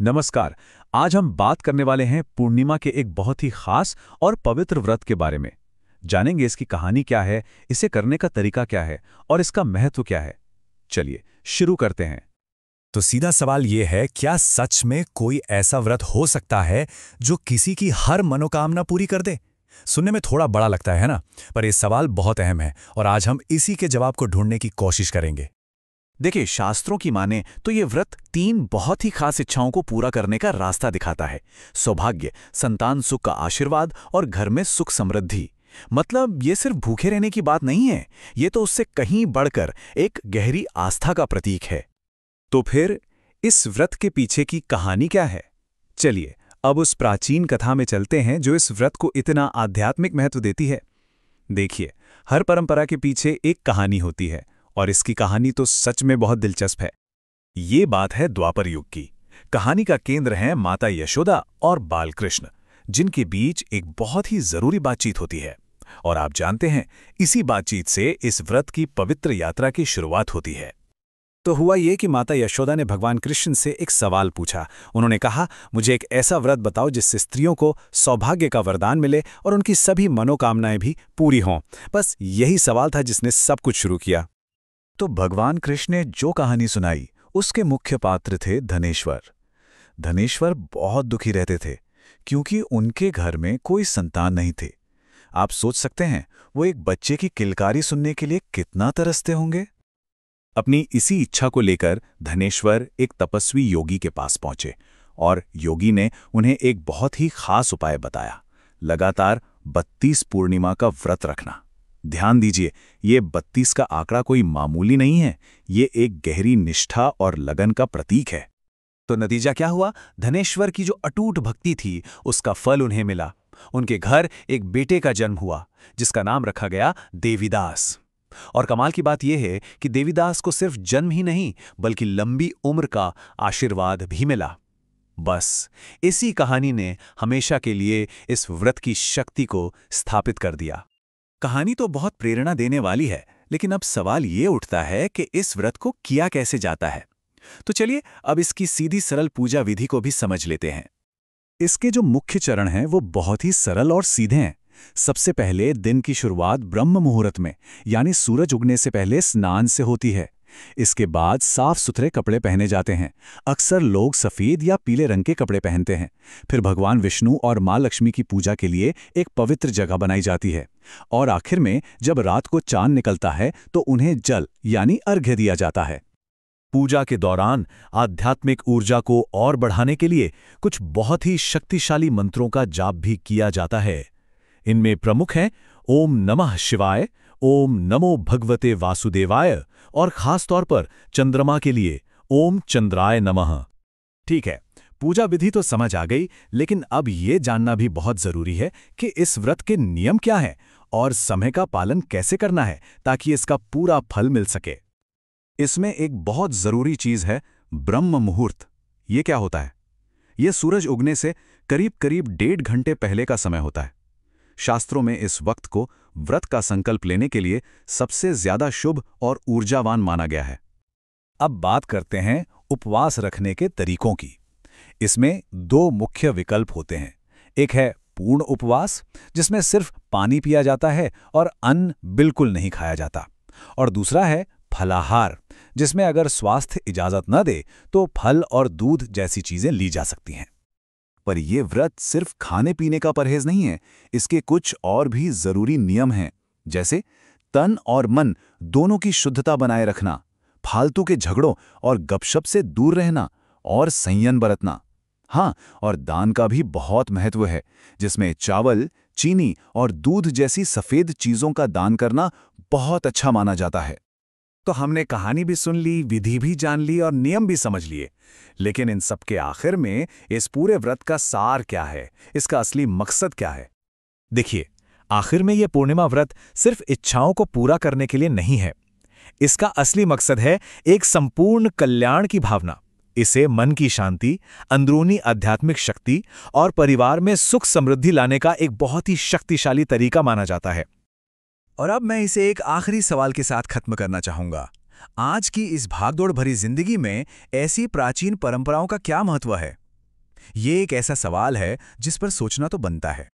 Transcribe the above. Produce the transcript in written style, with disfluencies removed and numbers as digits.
नमस्कार। आज हम बात करने वाले हैं पूर्णिमा के एक बहुत ही खास और पवित्र व्रत के बारे में। जानेंगे इसकी कहानी क्या है, इसे करने का तरीका क्या है और इसका महत्व क्या है। चलिए शुरू करते हैं। तो सीधा सवाल ये है, क्या सच में कोई ऐसा व्रत हो सकता है जो किसी की हर मनोकामना पूरी कर दे? सुनने में थोड़ा बड़ा लगता है ना, पर यह सवाल बहुत अहम है और आज हम इसी के जवाब को ढूंढने की कोशिश करेंगे। देखिए, शास्त्रों की माने तो ये व्रत 3 बहुत ही खास इच्छाओं को पूरा करने का रास्ता दिखाता है। सौभाग्य, संतान सुख का आशीर्वाद और घर में सुख समृद्धि। मतलब ये सिर्फ भूखे रहने की बात नहीं है, ये तो उससे कहीं बढ़कर एक गहरी आस्था का प्रतीक है। तो फिर इस व्रत के पीछे की कहानी क्या है? चलिए अब उस प्राचीन कथा में चलते हैं जो इस व्रत को इतना आध्यात्मिक महत्व देती है। देखिए, हर परंपरा के पीछे एक कहानी होती है और इसकी कहानी तो सच में बहुत दिलचस्प है। ये बात है द्वापर युग की। कहानी का केंद्र है माता यशोदा और बालकृष्ण, जिनके बीच एक बहुत ही जरूरी बातचीत होती है। और आप जानते हैं, इसी बातचीत से इस व्रत की पवित्र यात्रा की शुरुआत होती है। तो हुआ ये कि माता यशोदा ने भगवान कृष्ण से एक सवाल पूछा। उन्होंने कहा, मुझे एक ऐसा व्रत बताओ जिससे स्त्रियों को सौभाग्य का वरदान मिले और उनकी सभी मनोकामनाएं भी पूरी हों। बस यही सवाल था जिसने सब कुछ शुरू किया। तो भगवान कृष्ण ने जो कहानी सुनाई, उसके मुख्य पात्र थे धनेश्वर। धनेश्वर बहुत दुखी रहते थे क्योंकि उनके घर में कोई संतान नहीं थे। आप सोच सकते हैं, वो एक बच्चे की किलकारी सुनने के लिए कितना तरसते होंगे। अपनी इसी इच्छा को लेकर धनेश्वर एक तपस्वी योगी के पास पहुंचे और योगी ने उन्हें एक बहुत ही खास उपाय बताया। लगातार 32 पूर्णिमा का व्रत रखना। ध्यान दीजिए, ये 32 का आंकड़ा कोई मामूली नहीं है, ये एक गहरी निष्ठा और लगन का प्रतीक है। तो नतीजा क्या हुआ? धनेश्वर की जो अटूट भक्ति थी, उसका फल उन्हें मिला। उनके घर एक बेटे का जन्म हुआ जिसका नाम रखा गया देवीदास। और कमाल की बात यह है कि देवीदास को सिर्फ जन्म ही नहीं बल्कि लंबी उम्र का आशीर्वाद भी मिला। बस इसी कहानी ने हमेशा के लिए इस व्रत की शक्ति को स्थापित कर दिया। कहानी तो बहुत प्रेरणा देने वाली है, लेकिन अब सवाल ये उठता है कि इस व्रत को किया कैसे जाता है। तो चलिए अब इसकी सीधी सरल पूजा विधि को भी समझ लेते हैं। इसके जो मुख्य चरण हैं वो बहुत ही सरल और सीधे हैं। सबसे पहले दिन की शुरुआत ब्रह्म मुहूर्त में, यानी सूरज उगने से पहले स्नान से होती है। इसके बाद साफ सुथरे कपड़े पहने जाते हैं। अक्सर लोग सफ़ेद या पीले रंग के कपड़े पहनते हैं। फिर भगवान विष्णु और माँ लक्ष्मी की पूजा के लिए एक पवित्र जगह बनाई जाती है। और आखिर में जब रात को चांद निकलता है तो उन्हें जल यानी अर्घ्य दिया जाता है। पूजा के दौरान आध्यात्मिक ऊर्जा को और बढ़ाने के लिए कुछ बहुत ही शक्तिशाली मंत्रों का जाप भी किया जाता है। इनमें प्रमुख हैं ओम नमः शिवाय, ओम नमो भगवते वासुदेवाय और खास तौर पर चंद्रमा के लिए ओम चंद्राय नमः। ठीक है, पूजा विधि तो समझ आ गई, लेकिन अब ये जानना भी बहुत जरूरी है कि इस व्रत के नियम क्या हैं और समय का पालन कैसे करना है ताकि इसका पूरा फल मिल सके। इसमें एक बहुत जरूरी चीज है ब्रह्म मुहूर्त। ये क्या होता है? ये सूरज उगने से करीब करीब 1.5 घंटे पहले का समय होता है। शास्त्रों में इस वक्त को व्रत का संकल्प लेने के लिए सबसे ज्यादा शुभ और ऊर्जावान माना गया है। अब बात करते हैं उपवास रखने के तरीकों की। इसमें 2 मुख्य विकल्प होते हैं। एक है पूर्ण उपवास, जिसमें सिर्फ पानी पिया जाता है और अन्न बिल्कुल नहीं खाया जाता। और दूसरा है फलाहार, जिसमें अगर स्वास्थ्य इजाजत न दे तो फल और दूध जैसी चीजें ली जा सकती हैं। पर यह व्रत सिर्फ खाने पीने का परहेज नहीं है, इसके कुछ और भी जरूरी नियम हैं, जैसे तन और मन दोनों की शुद्धता बनाए रखना, फालतू के झगड़ों और गपशप से दूर रहना और संयम बरतना। हाँ, और दान का भी बहुत महत्व है, जिसमें चावल, चीनी और दूध जैसी सफेद चीजों का दान करना बहुत अच्छा माना जाता है। तो हमने कहानी भी सुन ली, विधि भी जान ली और नियम भी समझ लिए, लेकिन इन सब के आखिर में इस पूरे व्रत का सार क्या है, इसका असली मकसद क्या है? देखिए, आखिर में यह पूर्णिमा व्रत सिर्फ इच्छाओं को पूरा करने के लिए नहीं है। इसका असली मकसद है एक संपूर्ण कल्याण की भावना। इसे मन की शांति, अंदरूनी आध्यात्मिक शक्ति और परिवार में सुख समृद्धि लाने का एक बहुत ही शक्तिशाली तरीका माना जाता है। और अब मैं इसे एक आखिरी सवाल के साथ खत्म करना चाहूंगा। आज की इस भागदौड़ भरी जिंदगी में ऐसी प्राचीन परंपराओं का क्या महत्व है? ये एक ऐसा सवाल है जिस पर सोचना तो बनता है।